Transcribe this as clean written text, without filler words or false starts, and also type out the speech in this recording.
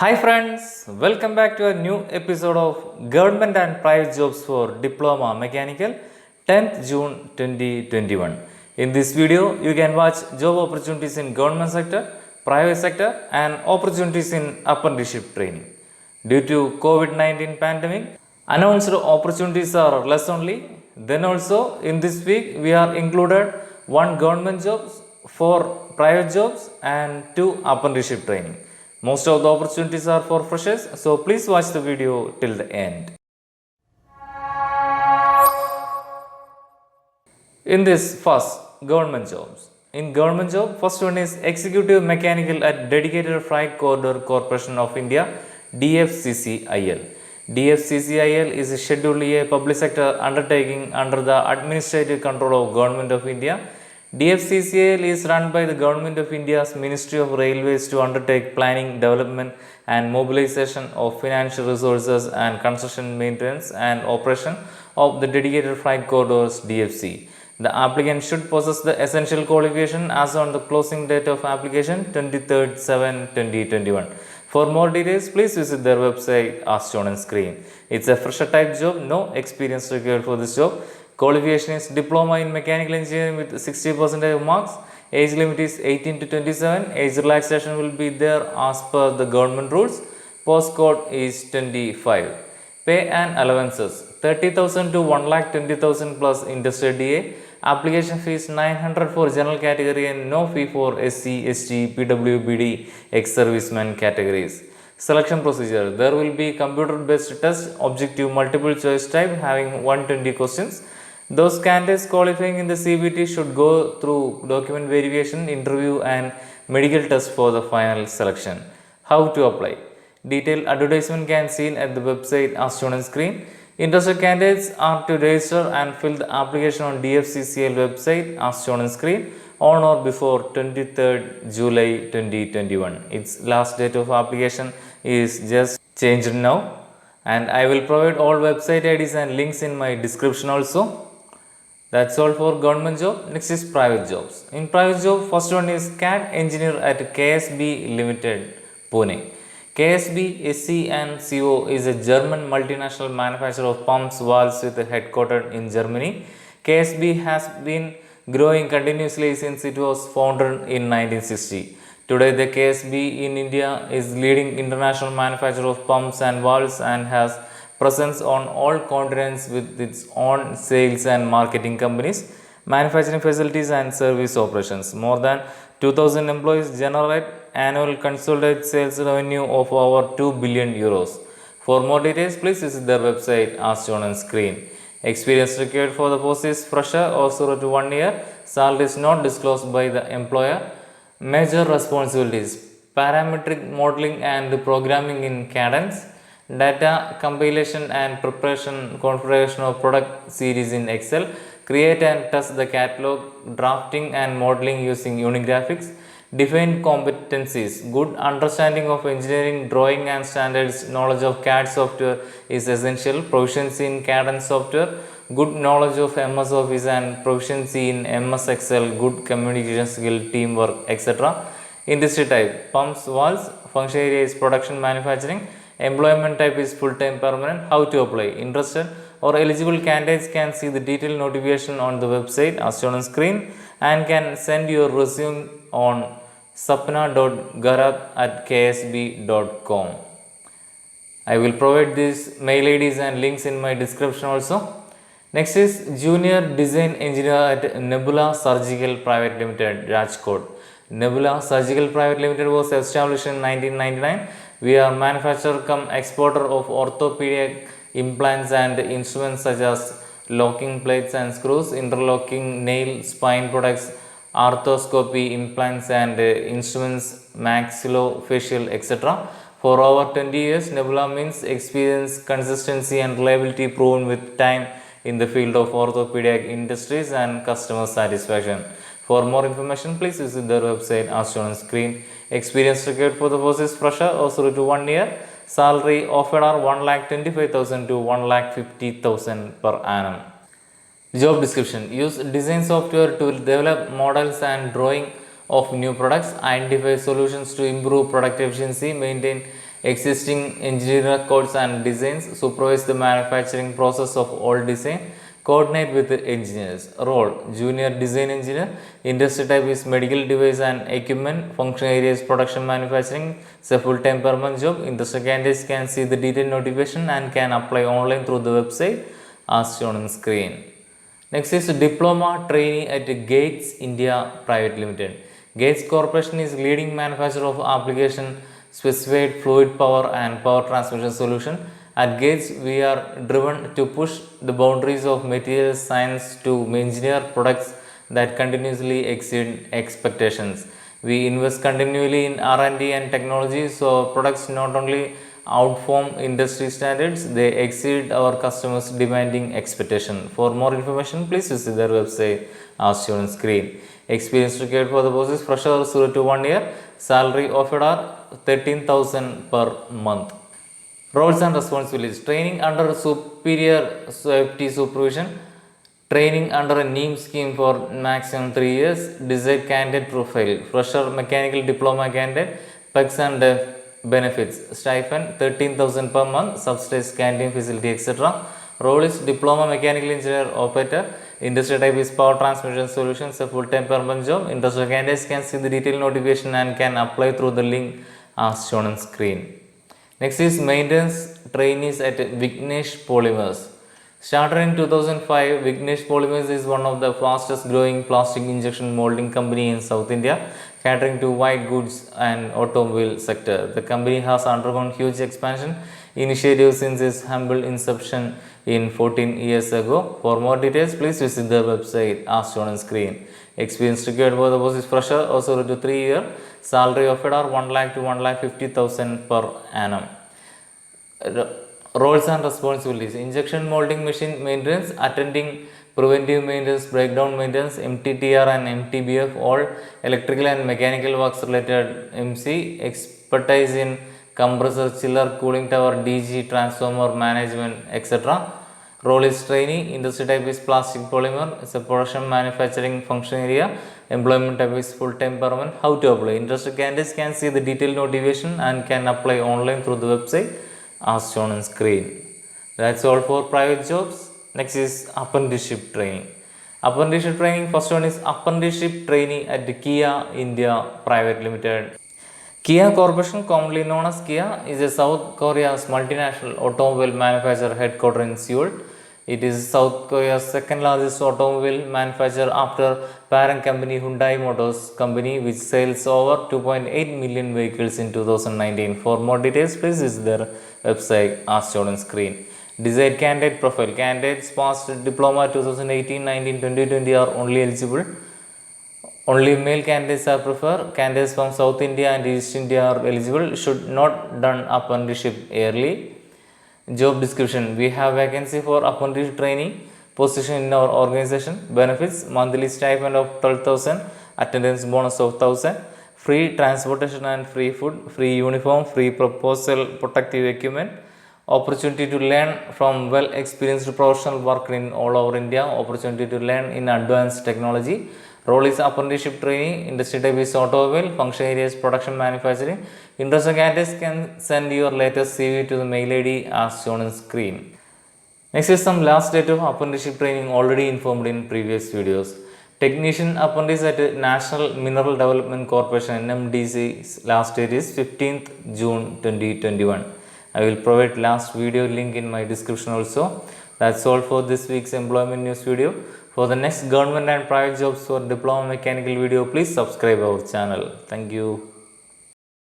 Hi friends, welcome back to a new episode of Government and Private Jobs for Diploma Mechanical 10th June 2021. In this video, you can watch job opportunities in government sector, private sector and opportunities in apprenticeship training. Due to COVID-19 pandemic, announced opportunities are less only. Then also in this week, we are included one government jobs, four private jobs and two apprenticeship training. Most of the opportunities are for freshers, so please watch the video till the end. In this first, government jobs. In government job, first one is Executive Mechanical at Dedicated Freight Corridor Corporation of India, DFCCIL. DFCCIL is a Scheduled A public sector undertaking under the administrative control of Government of India. DFCCIL is run by the Government of India's Ministry of Railways to undertake planning, development and mobilization of financial resources and construction, maintenance and operation of the dedicated freight corridors DFC. The applicant should possess the essential qualification as on the closing date of application 23rd/7/2021. For more details, please visit their website as shown on screen. It's a fresher type job, no experience required for this job. Qualification is diploma in mechanical engineering with 60% of marks. Age limit is 18 to 27. Age relaxation will be there as per the government rules. Postcode is 25. Pay and allowances 30,000 to 1,20,000 plus industrial DA. Application fees 900 for general category and no fee for SC, ST, PWBD, ex-servicemen categories. Selection procedure. There will be computer based test, objective multiple choice type having 120 questions. Those candidates qualifying in the CBT should go through document verification, interview and medical test for the final selection. How to apply? Detailed advertisement can be seen at the website as shown on screen. Interested candidates are to register and fill the application on DFCCIL website as shown on screen on or before 23rd July 2021. Its last date of application is just changed now, and I will provide all website IDs and links in my description also. That's all for government job. Next is private jobs. In private job, first one is CAD engineer at KSB Limited, Pune. KSB SC and CO is a German multinational manufacturer of pumps, valves with a headquartered in Germany. KSB has been growing continuously since it was founded in 1960. Today, the KSB in India is leading international manufacturer of pumps and valves and has presence on all continents with its own sales and marketing companies, manufacturing facilities and service operations. More than 2,000 employees generate annual consolidated sales revenue of over 2 billion euros. For more details, please visit their website as shown on screen. Experience required for the post is fresher or 0 to 1 year. Salary is not disclosed by the employer. Major responsibilities: parametric modeling and programming in Cadence, data compilation and preparation configuration of product series in Excel, create and test the catalog, drafting and modeling using Unigraphics. Define competencies: good understanding of engineering, drawing and standards, knowledge of CAD software is essential, proficiency in Cadence software, good knowledge of MS Office and proficiency in MS Excel, good communication skill, teamwork, etc. Industry type: pumps, valves. Function area is production manufacturing. Employment type is full-time permanent. How to apply? Interested or eligible candidates can see the detailed notification on the website as shown on screen and can send your resume on sapna.garat@ksb.com. I will provide these mail IDs and links in my description also. Next is Junior Design Engineer at Nebula Surgical Private Limited, Rajkot. Nebula Surgical Private Limited was established in 1999. We are manufacturer come exporter of orthopedic implants and instruments such as locking plates and screws, interlocking nail spine products, arthroscopy implants and instruments, maxillofacial, etc. For over 20 years, Nebula means experience, consistency and reliability proven with time in the field of orthopedic industries and customer satisfaction. For more information, please visit their website as shown on screen. Experience required for the post is fresher or 0 to 1 year. Salary offered are 1,25,000 to 1,50,000 per annum. Job description: use design software to develop models and drawing of new products, identify solutions to improve product efficiency, maintain Existing engineer codes and designs, supervise the manufacturing process of all design, coordinate with the engineers. Role: junior design engineer. Industry type is medical device and equipment. Function area is production manufacturing. It's a full-time permanent job. Industry candidates can see the detailed notification and can apply online through the website as shown on screen. Next is diploma trainee at Gates India Private Limited. Gates Corporation is leading manufacturer of application specified fluid power and power transmission solution. At Gates, we are driven to push the boundaries of material science to engineer products that continuously exceed expectations. We invest continually in R&D and technology, so products not only outperform industry standards, they exceed our customers' demanding expectation. For more information, please visit their website as shown on screen. Experience required for the post is fresher 0 to 1 year. Salary offered are 13,000 per month. Roles and responsibilities: training under superior safety supervision, training under a NEEM scheme for maximum 3 years, desired candidate profile, fresher mechanical diploma candidate, perks and benefits, stipend 13,000 per month, subsidized canteen facility, etc. Role is diploma mechanical engineer operator. Industry type is power transmission solutions, a full-time permanent job. Interested candidates can see the detailed notification and can apply through the link as shown on screen. Next is maintenance trainees at Vignesh Polymers. Started in 2005, Vignesh Polymers is one of the fastest growing plastic injection molding company in South India, catering to white goods and automobile sector. The company has undergone huge expansion initiatives since its humble inception in 14 years ago. For more details, please visit their website as shown on screen. Experience required for the post is fresher or 0 to 3 year. Salary offered are 1 lakh to 1,50,000 per annum. Roles and responsibilities: injection molding machine maintenance, attending preventive maintenance, breakdown maintenance, MTTR and MTBF, all electrical and mechanical works related MC, expertise in compressor, chiller, cooling tower, DG, transformer management, etc. Role is trainee. Industry type is plastic polymer. It's a production manufacturing function area. Employment type is full-time permanent. How to apply? Interested candidates can see the detailed notification and can apply online through the website as shown on screen. That's all for private jobs. Next is apprenticeship training. Apprenticeship training, first one is apprenticeship trainee at Kia India Private Limited. Kia Corporation, commonly known as Kia, is a South Korea's multinational automobile manufacturer headquartered in Seoul. It is South Korea's second largest automobile manufacturer after parent company Hyundai Motors Company, which sells over 2.8 million vehicles in 2019. For more details, please visit their website as shown on screen. Desired candidate profile: candidates passed diploma 2018, 19, 2020 are only eligible. Only male candidates are preferred. Candidates from South India and East India are eligible. Should not done apprenticeship yearly. Job description: we have vacancy for apprentice trainee position in our organization. Benefits: monthly stipend of 12,000, attendance bonus of 1,000, free transportation and free food, free uniform, free proposal protective equipment, opportunity to learn from well experienced professional worker in all over India, opportunity to learn in advanced technology. Role is apprenticeship trainee. Industry type is automobile. Function area is production manufacturing. Interested candidates can send your latest CV to the mail ID as shown on screen. Next is some last date of apprenticeship training already informed in previous videos. Technician apprentice at National Mineral Development Corporation NMDC's last date is 15th June 2021. I will provide last video link in my description also. That's all for this week's employment news video. For the next government and private jobs for diploma mechanical video, please subscribe our channel. Thank you.